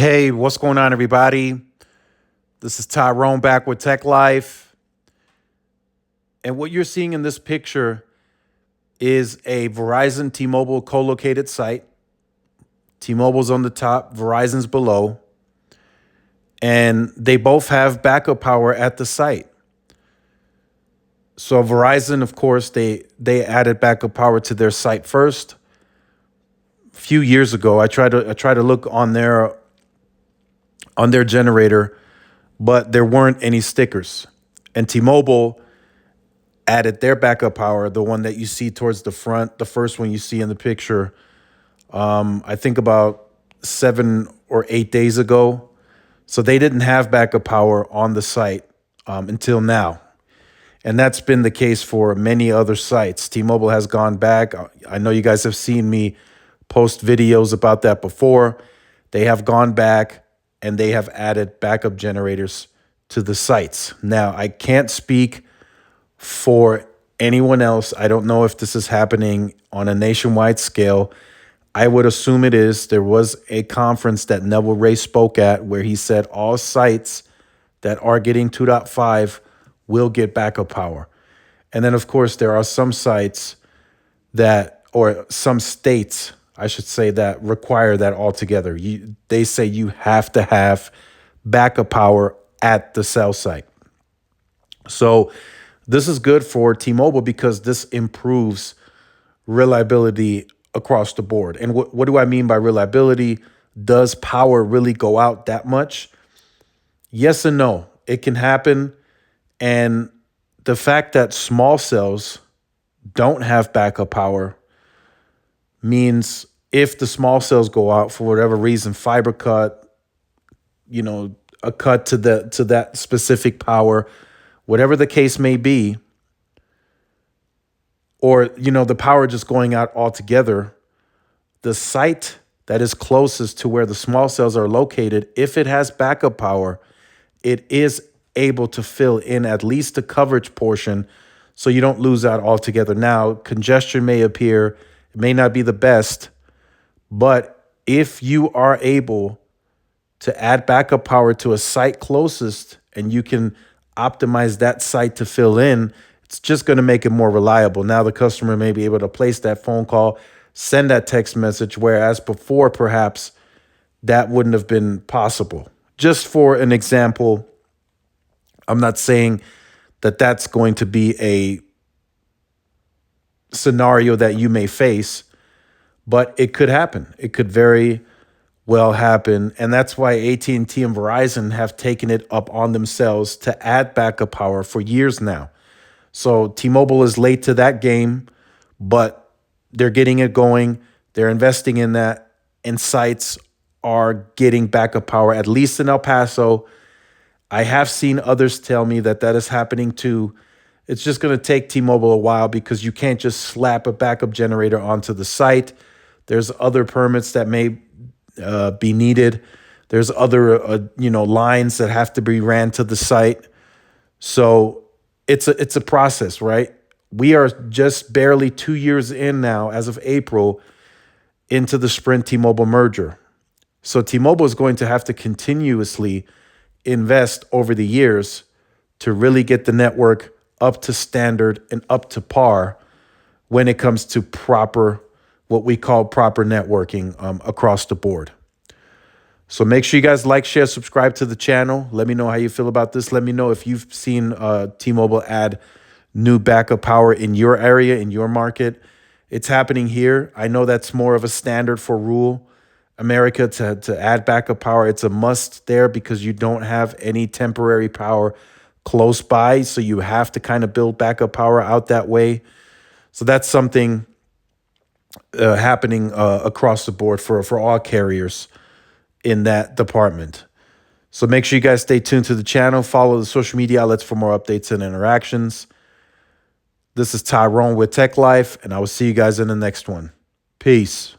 Hey, what's going on, everybody? This is Tyrone back with Tech Life. And what you're seeing in this picture is a Verizon T-Mobile co-located site. T-Mobile's on the top, Verizon's below. And they both have backup power at the site. So Verizon, of course, they added backup power to their site first. A few years ago, I tried to look on their generator, but there weren't any stickers. And T-Mobile added their backup power, the one that you see towards the front, the first one you see in the picture, I think about 7 or 8 days ago. So they didn't have backup power on the site until now. And that's been the case for many other sites. T-Mobile has gone back. I know you guys have seen me post videos about that before. They have gone back and they have added backup generators to the sites. Now, I can't speak for anyone else. I don't know if this is happening on a nationwide scale. I would assume it is. There was a conference that Neville Ray spoke at where he said all sites that are getting 2.5 will get backup power. And then, of course, there are some sites or some states, I should say, that require that altogether. They say you have to have backup power at the cell site. So this is good for T-Mobile because this improves reliability across the board. And what do I mean by reliability? Does power really go out that much? Yes and no. It can happen. And the fact that small cells don't have backup power means if the small cells go out for whatever reason, fiber cut, a cut to that specific power, whatever the case may be, or the power just going out altogether, the site that is closest to where the small cells are located, if it has backup power, it is able to fill in at least the coverage portion so you don't lose out altogether. Now, congestion may appear, it may not be the best, but if you are able to add backup power to a site closest and you can optimize that site to fill in, it's just going to make it more reliable. Now the customer may be able to place that phone call, send that text message, whereas before perhaps that wouldn't have been possible. Just for an example, I'm not saying that that's going to be a scenario that you may face, but it could happen. It could very well happen. And that's why AT&T and Verizon have taken it up on themselves to add backup power for years now. So T-Mobile is late to that game, but they're getting it going. They're investing in that, and sites are getting backup power, at least in El Paso. I have seen others tell me that is happening too. It's just going to take T-Mobile a while because you can't just slap a backup generator onto the site. There's other permits that may be needed. There's other lines that have to be ran to the site. So it's a process, right? We are just barely 2 years in now, as of April, into the Sprint T-Mobile merger. So T-Mobile is going to have to continuously invest over the years to really get the network up to standard and up to par when it comes to what we call proper networking across the board. So make sure you guys like, share, subscribe to the channel. Let me know how you feel about this. Let me know if you've seen T-Mobile add new backup power in your area, in your market. It's happening here. I know that's more of a standard for rural America to add backup power. It's a must there because you don't have any temporary power close by. So you have to kind of build backup power out that way. So that's something happening across the board for all carriers in that department. So make sure you guys stay tuned to the channel. Follow the social media outlets for more updates and interactions. This is Tyrone with Tech Life, and I will see you guys in the next one. Peace.